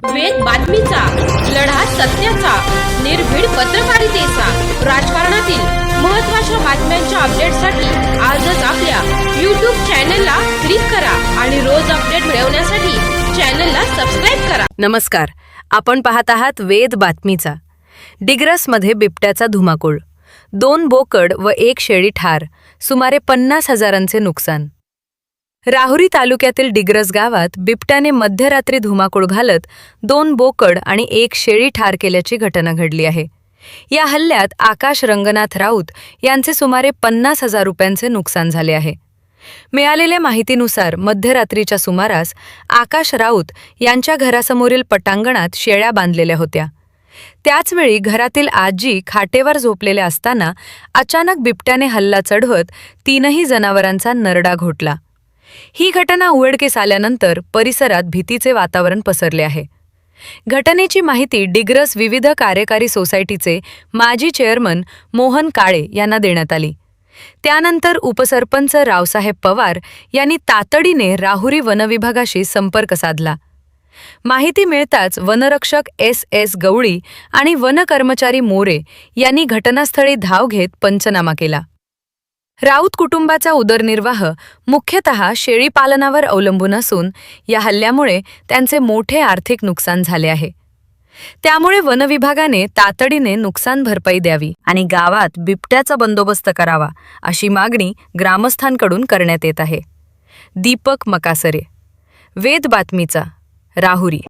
वेद बातमीचा, लढा सत्याचा, निर्भीड पत्रकारितेचा, राजकारणातील महत्त्वाच्या बातम्यांच्या अपडेटसाठी आजच आपल्या YouTube चॅनलला क्लिक करा आणि रोज अपडेट मिळवण्यासाठी चॅनलला सबस्क्राइब करा. नमस्कार, आपण पाहत आहात वेद बातमीचा. डिग्रसमध्ये बिबट्याचा धुमाकूळ, 2 बोकड व 1 शेळी ठार, सुमारे 50,000चे नुकसान. राहुरी तालुक्यातील डिग्रस गावात बिबट्याने मध्यरात्री धुमाकूळ घालत 2 बोकड आणि 1 शेळी ठार केल्याची घटना घडली आहे. या हल्ल्यात आकाश रंगनाथ राऊत यांचे सुमारे 50,000 रुपयांचे नुकसान झाले आहे. मिळालेल्या माहितीनुसार मध्यरात्रीच्या सुमारास आकाश राऊत यांच्या घरासमोरील पटांगणात शेळ्या बांधलेल्या होत्या. त्याचवेळी घरातील आजी खाटेवर झोपलेल्या असताना अचानक बिबट्याने हल्ला चढवत 3ही जनावरांचा नरडा घोटला. ही घटना उघडकीस आल्यानंतर परिसरात भीतीचे वातावरण पसरले आहे. घटनेची माहिती डिग्रस विविध कार्यकारी सोसायटीचे माजी चेअरमन मोहन काळे यांना देण्यात आली. त्यानंतर उपसरपंच रावसाहेब पवार यांनी तातडीने राहुरी वनविभागाशी संपर्क साधला. माहिती मिळताच वनरक्षक S. गवळी आणि वन कर्मचारी मोरे यांनी घटनास्थळी धाव घेत पंचनामा केला. राऊत कुटुंबाचा उदरनिर्वाह मुख्यतः शेळीपालनावर अवलंबून असून या हल्ल्यामुळे त्यांचे मोठे आर्थिक नुकसान झाले आहे. त्यामुळे वनविभागाने तातडीने नुकसान भरपाई द्यावी आणि गावात बिबट्याचा बंदोबस्त करावा अशी मागणी ग्रामस्थांकडून करण्यात येत आहे. दीपक मकासरे, वेद बातमीचा, राहुरी.